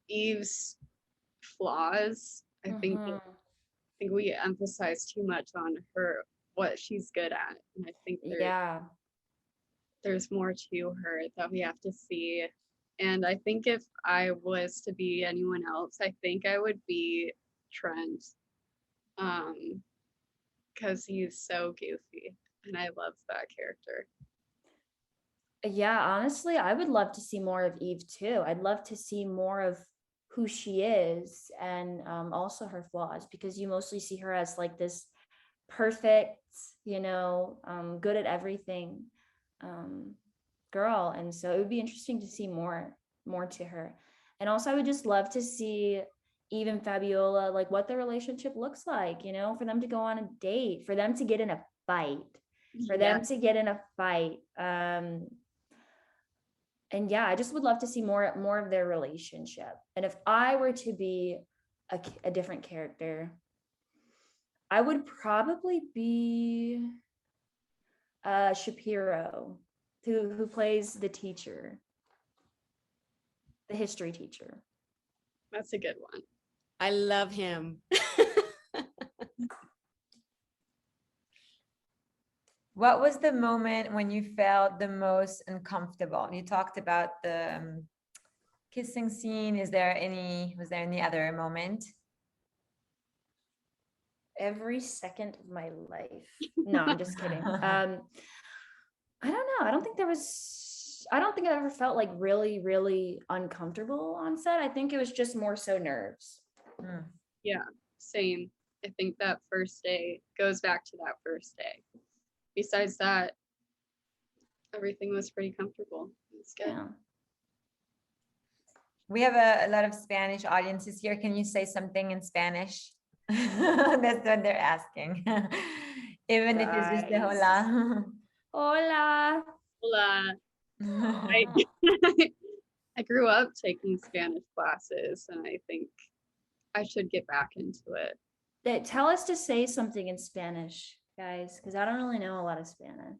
Eve's flaws. I think we emphasize too much on her, what she's good at, and I think there's more to her that we have to see. And I think if I was to be anyone else, I think I would be Trent, because he's so goofy, and I love that character. Yeah, honestly, I would love to see more of Eve too. I'd love to see more of who she is and also her flaws, because you mostly see her as like this perfect, good at everything girl. And so it would be interesting to see more to her. And also I would just love to see Eve and Fabiola, like what their relationship looks like, for them to go on a date, for them to get in a fight, and yeah, I just would love to see more of their relationship. And if I were to be a different character, I would probably be Shapiro, who plays the teacher. The history teacher. That's a good one. I love him. What was the moment when you felt the most uncomfortable? You talked about the kissing scene. Was there any other moment? Every second of my life. No, I'm just kidding. I don't know. I don't think I ever felt like really, really uncomfortable on set. I think it was just more so nerves. Hmm. Yeah, same. I think that first day goes back to that first day. Besides that, everything was pretty comfortable. It's good. Yeah. We have a lot of Spanish audiences here. Can you say something in Spanish? That's what they're asking. Even if it's just the Guys. hola. Hola. Hola. I, I grew up taking Spanish classes, and I think I should get back into it. Tell us to say something in Spanish, guys, because I don't really know a lot of Spanish.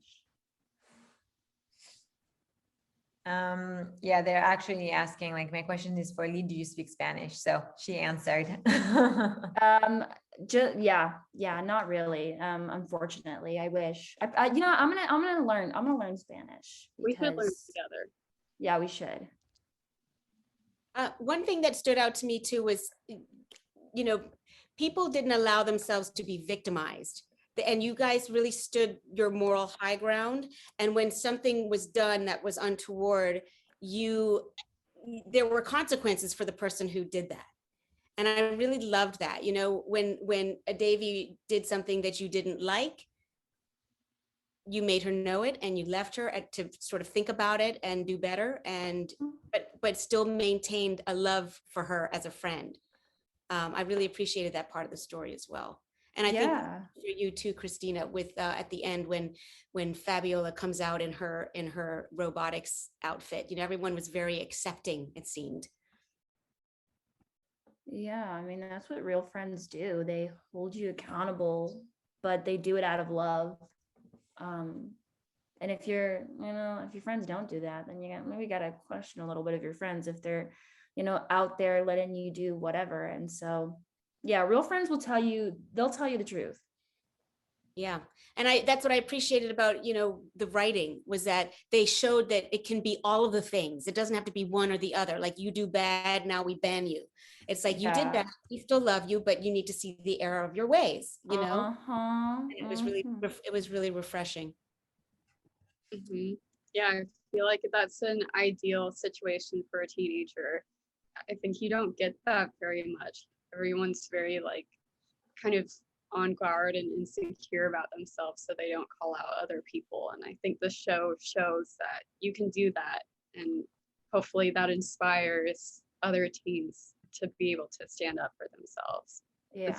Yeah, they're actually asking, like, my question is for Lee, do you speak Spanish? So she answered. Yeah, not really. Unfortunately, I wish. I'm gonna learn Spanish We should learn because together. yeah, we should. One thing that stood out to me too was, people didn't allow themselves to be victimized. And you guys really stood your moral high ground. And when something was done that was untoward, there were consequences for the person who did that. And I really loved that. When a Davy did something that you didn't like, you made her know it and you left her to sort of think about it and do better, but still maintained a love for her as a friend. I really appreciated that part of the story as well. And I think for you too, Christina, with at the end when Fabiola comes out in her robotics outfit, everyone was very accepting, it seemed. Yeah, I mean, that's what real friends do. They hold you accountable, but they do it out of love. And if your friends don't do that, then maybe gotta question a little bit of your friends if they're, out there letting you do whatever. And so, yeah, real friends they'll tell you the truth. Yeah. And that's what I appreciated about, the writing was that they showed that it can be all of the things. It doesn't have to be one or the other. Like, you do bad, now we ban you. It's like, you did bad, we still love you, but you need to see the error of your ways, And it was really refreshing. Mm-hmm. Yeah, I feel like that's an ideal situation for a teenager. I think you don't get that very much. Everyone's very kind of on guard and insecure about themselves, so they don't call out other people. And I think the show shows that you can do that, and hopefully that inspires other teens to be able to stand up for themselves. Yeah.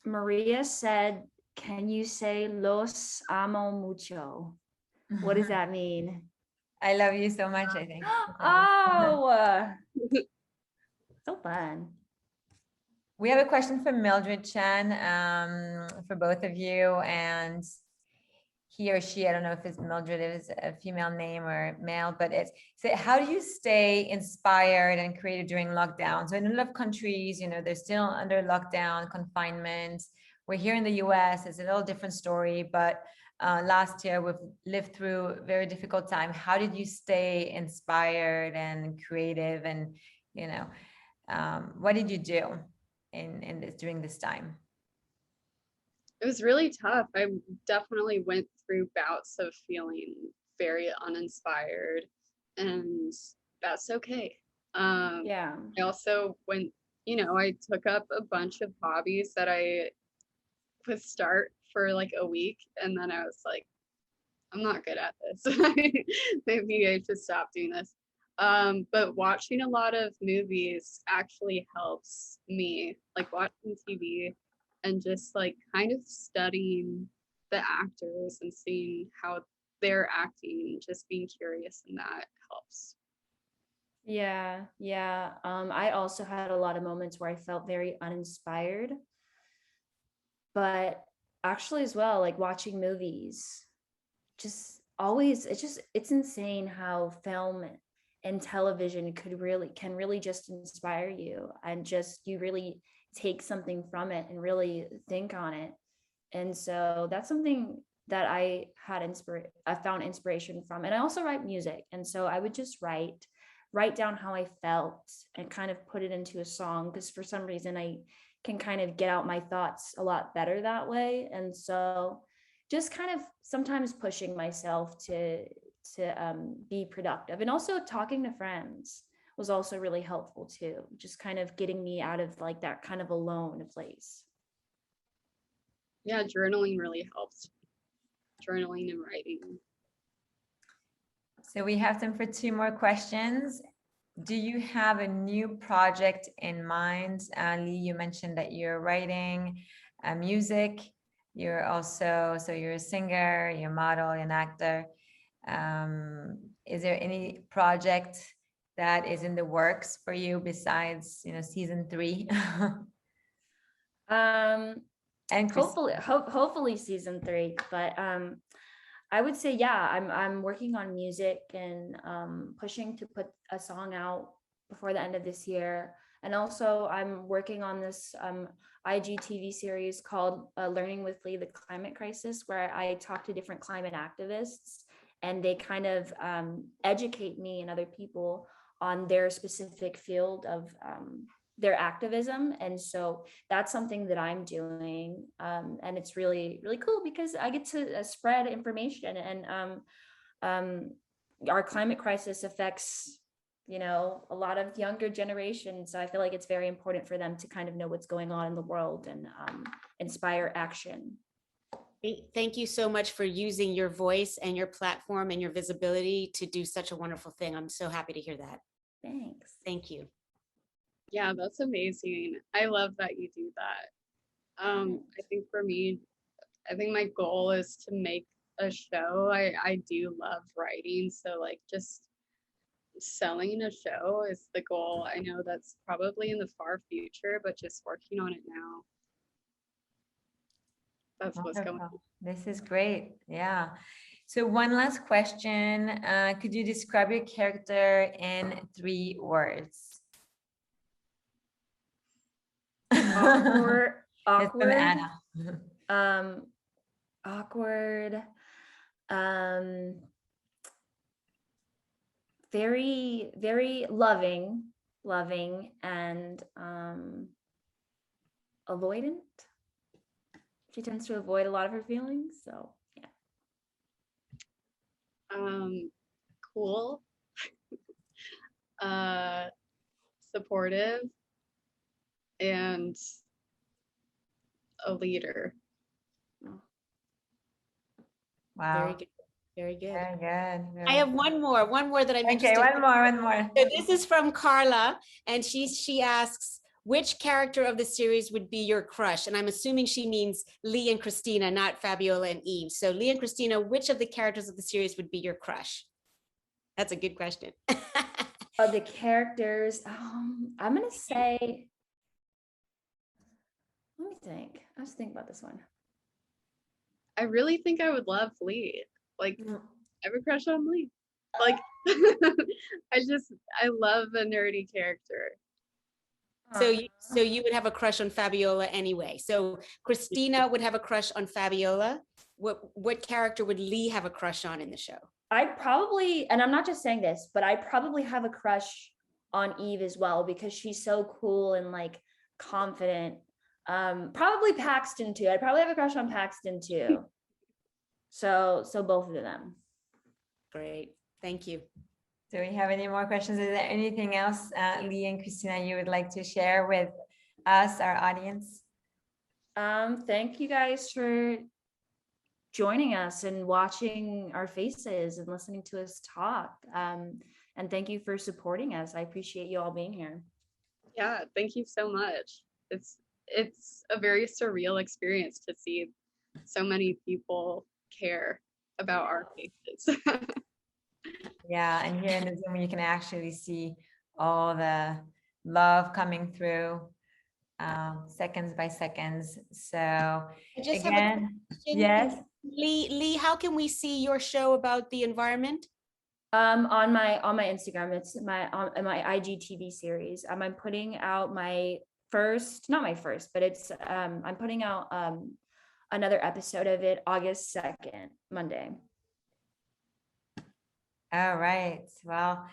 Maria said, "Can you say los amo mucho?" What does that mean? I love you so much, I think. Oh, so fun. We have a question from Mildred Chen for both of you, and he or she, I don't know if it's Mildred, it was a female name or male, but so how do you stay inspired and creative during lockdown? So in a lot of countries, they're still under lockdown, confinement. We're here in the US, it's a little different story, but last year we've lived through a very difficult time. How did you stay inspired and creative, and what did you do during this time? It was really tough. I definitely went through bouts of feeling very uninspired, and that's okay. Yeah. I also went, I took up a bunch of hobbies that I would start for like a week, and then I was like, I'm not good at this. Maybe I should stop doing this. But watching a lot of movies actually helps me, like watching TV and just kind of studying the actors and seeing how they're acting, just being curious, and that helps. Yeah. I also had a lot of moments where I felt very uninspired, but actually as well, like watching movies, it's insane how film in television can really just inspire you, and just you really take something from it and really think on it. And so that's something that I found inspiration from. And I also write music, and so I would just write down how I felt and kind of put it into a song, because for some reason I can kind of get out my thoughts a lot better that way. And so just kind of sometimes pushing myself to be productive, and also talking to friends was also really helpful too, just kind of getting me out of like that kind of alone place. Yeah, journaling really helps. Journaling and writing. So we have time for 2 more questions. Do you have a new project in mind? Lee, you mentioned that you're writing music. You're also, so you're a singer, you're a model, you're an actor. Is there any project that is in the works for you besides, season 3? And Hopefully season 3, but I would say, yeah, I'm working on music and pushing to put a song out before the end of this year. And also I'm working on this IGTV series called Learning with Lee, the Climate Crisis, where I talk to different climate activists, and they kind of educate me and other people on their specific field of their activism. And so that's something that I'm doing, and it's really, really cool because I get to spread information. And our climate crisis affects, a lot of younger generations. So I feel like it's very important for them to kind of know what's going on in the world and inspire action. Thank you so much for using your voice and your platform and your visibility to do such a wonderful thing. I'm so happy to hear that. Thanks. Thank you. Yeah, that's amazing. I love that you do that. I think for me, I think my goal is to make a show. I do love writing, so like just selling a show is the goal. I know that's probably in the far future, but just working on it now. That's what's going on. This is great. Yeah. So one last question. Could you describe your character in 3 words? Awkward. Awkward. Very, very loving, and avoidant. She tends to avoid a lot of her feelings. So yeah. Cool. Supportive, and a leader. Wow. Very good. Very good. Very good. I have one more that I'm interested in. One more. So this is from Carla, and she asks, which character of the series would be your crush? And I'm assuming she means Lee and Christina, not Fabiola and Eve. So Lee and Christina, which of the characters of the series would be your crush? That's a good question. Of the characters, I'm gonna say, let me think. I was thinking about this one. I really think I would love Lee. Like, I have a crush on Lee. Like, I love a nerdy character. So you would have a crush on Fabiola anyway. So Christina would have a crush on Fabiola. What character would Lee have a crush on in the show? I'd probably, and I'm not just saying this, but I probably have a crush on Eve as well, because she's so cool and like confident. Probably Paxton too. I'd probably have a crush on Paxton too. So both of them. Great. Thank you. Do we have any more questions? Is there anything else, Lee and Christina, you would like to share with us, our audience? Thank you guys for joining us and watching our faces and listening to us talk. And thank you for supporting us. I appreciate you all being here. Yeah, thank you so much. It's a very surreal experience to see so many people care about our faces. Yeah, and here in the Zoom, you can actually see all the love coming through seconds by seconds. So again, yes. Lee, how can we see your show about the environment? On my Instagram, it's my IGTV series. I'm putting out my first, not my first, but it's I'm putting out another episode of it August 2nd, Monday. All right. Well,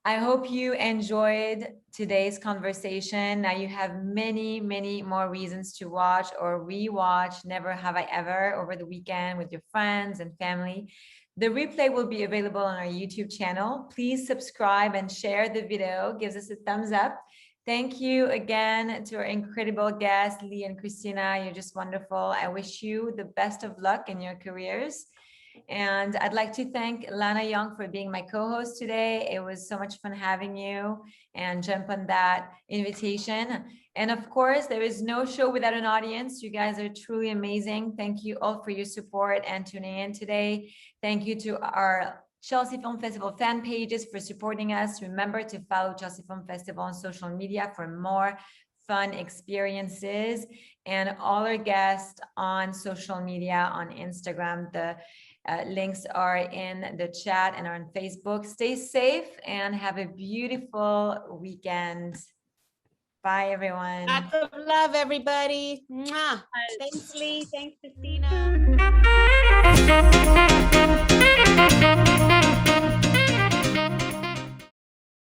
I hope you enjoyed today's conversation. Now you have many, many more reasons to watch or rewatch Never Have I Ever over the weekend with your friends and family. The replay will be available on our YouTube channel. Please subscribe and share the video. Gives us a thumbs up. Thank you again to our incredible guests, Lee and Christina. You're just wonderful. I wish you the best of luck in your careers. And I'd like to thank Lana Young for being my co-host today. It was so much fun having you and jump on that invitation. And of course, there is no show without an audience. You guys are truly amazing. Thank you all for your support and tuning in today. Thank you to our Chelsea Film Festival fan pages for supporting us. Remember to follow Chelsea Film Festival on social media for more fun experiences, and all our guests on social media on Instagram. The links are in the chat and are on Facebook. Stay safe and have a beautiful weekend. Bye, everyone. Lots of love, everybody. Mwah. Thanks, Lee. Thanks, Christina.